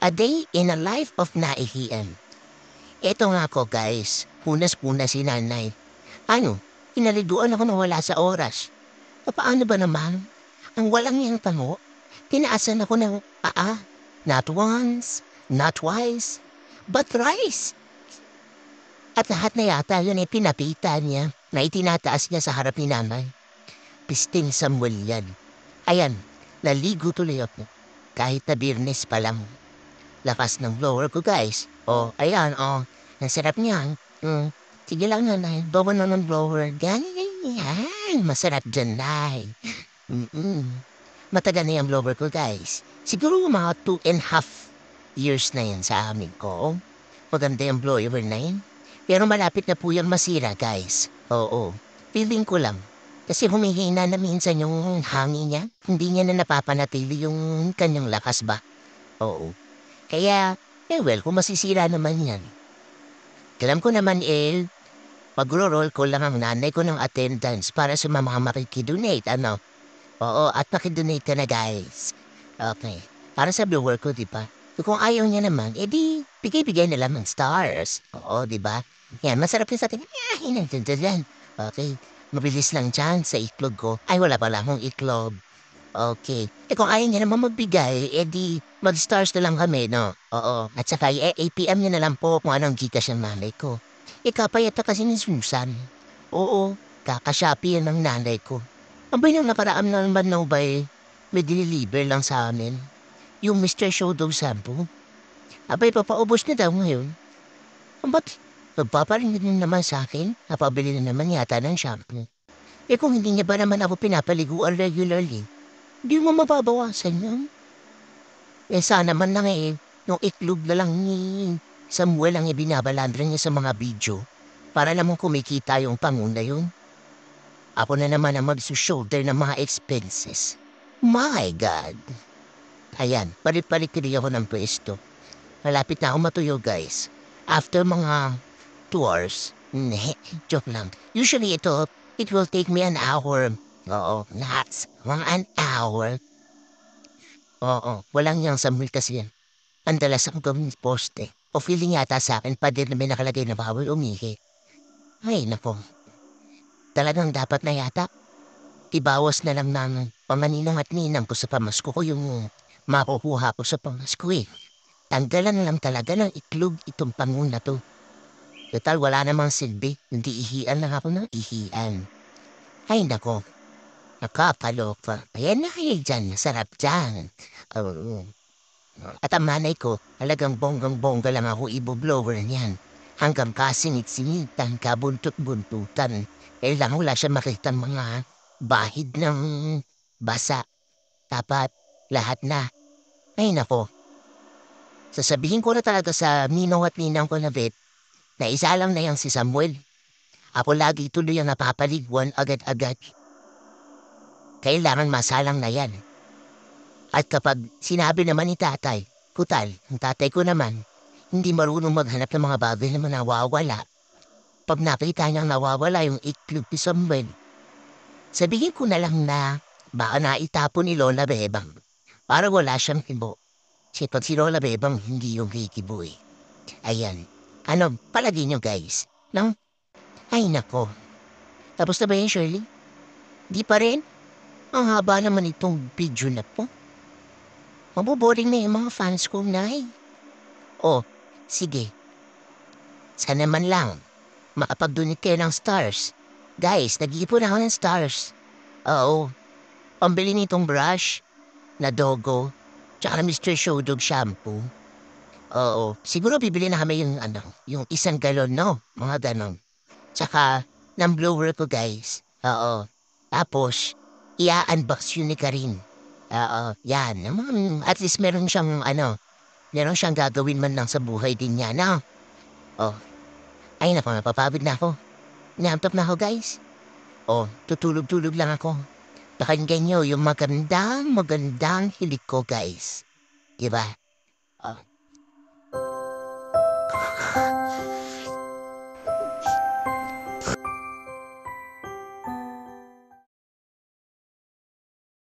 A day in a life of naihian. Eto nga ko guys, punas-punas si nanay. Ano, inaliguan ako na wala sa oras. Paano ba naman? Ang walang yang tango, tinaasan ako ng paa. Not once, not twice, but thrice. At lahat na yata yun ay pinapita niya na itinataas niya sa harap ni nanay. Pisting Samuel yan. Ayan, naligo tuloy ako. Kahit na Biyernes pa lang. Lakas ng blower ko guys. Oh, ayan, oh. Ang sarap niyan. Sige lang nanay, bawa na ng blower. Ganyan. Masarap dyan, nay. Matagal na yung blower ko guys. Siguro mga 2.5 years na yan sa amin ko. Maganda yung blower na yun. Pero malapit na po yung masira guys. Oo, feeling ko lang. Kasi humihina na minsan yung hangin niya. Hindi niya na napapanatili yung kanyang lakas ba? Oo. Kaya, well, kung masisira naman yan. Alam ko naman magro-roll ko lang ang nanay ko ng attendance para sa mga makikidonate, ano? Oo, at makidonate ka na, guys. Okay. Para sa viewer ko, di ba? Kung ayaw niya naman, edi, bigay-bigay na lang ng stars. Oo, di ba? Yan, masarap yung sa atin. Yan. Okay. Mabilis lang dyan sa itlog ko. Ay, wala pala akong itlog. Okay. Kung ayaw niya naman magbigay, edi mag-stars na lang kami, no? Oo. At saka APM niya na lang po kung anong Gcash ng nanay ko. Ikapayata kasi ni Susan. Oo. Kakashopee yan ng nanay ko. Abay nang nakaraan na naman na ubay, may diniliver lang sa amin. Yung Mr. Shodo shampoo. Abay, papaubos na daw ngayon. Ba't nagpaparingin din naman sa akin? Napabili na naman yata ng shampoo. Kung hindi niya ba naman ako pinapaliguan regularly, di mo mababawasan yun. Sana man lang yung itlog na lang ni Samuel ang ibinabalandra niya sa mga video para namang kumikita yung panguna yun. Ako na naman ang magsushoulder ng mga expenses. My God! Ayan, palit-palit ako ng pwesto. Malapit na ako matuyo, guys. After mga 2 hours. Joke lang. Usually it will take me an hour. Oo, nuts. Mga an hour. Oo, walang yang Samuel kasi yan. Ang dalas ang gawing poste. O feeling yata sa akin pa din na may nakalagay na bawal umihi. Ay, nako. Talagang dapat na yata. Ibawas na lang ng panganinang at ninang ko sa pamasko ko yung makukuha ko sa pamasko eh. Tanggalan na lang talaga ng itlog itong pangun na to. Total, wala namang silbi. Hindi ihian lang ako ng ihian. Ay, nako. Nakakaloka. Ayan na kayo dyan. Sarap dyan. Oo. At ang nanay ko, talagang bonggang-bongga lang ako iboblower niyan. Hanggang kasingit-singitan, kabuntot-buntutan. Kailangan wala siya makita mga bahid ng basa. Dapat lahat na. Ay nako, sasabihin ko na talaga sa ninong at ninang ko na na isa lang na yan si Samuel. Ako lagi tuloy ang napapaliguan agad-agad. Kailangan masalang na yan. At kapag sinabi naman ni tatay, kutal, ang tatay ko naman, hindi marunong maghanap ng mga bagay na nawawala. Pag nakita niyang nawawala yung itlog ni Samuel, sabihin ko na lang na baka naitapon ni Lola Bebang para wala siyang kibo. Kasi pag si Lola Bebang hindi yung kikibo eh. Ayan. Ano, palagi niyo guys. Nang, ay nako. Tapos na ba yun, Shirley? Di pa rin? Ang haba naman itong video na po. Maboboring na yung mga fans ko, Nay. Oh, sige. Sana man lang. Makapag-donate kayo ng stars. Guys, nag-iipon ako ng stars. Oo. Pambili nitong brush na Dogo tsaka na Mr. Showdog shampoo. Oo. Siguro bibili na kami yung 1 galon, no? Mga ganon. Tsaka ng blower ko, guys. Oo. Tapos, i-unbox yun ni Karin. Oo. Yan. At least meron siyang gagawin man lang sa buhay din niya, no? Oh. Ay, naku, napapagod na ako. Inaantok na ako, guys. Oh, tutulog-tulog lang ako. Pakinggan niyo yung magandang hilig ko, guys. Diba? Oh.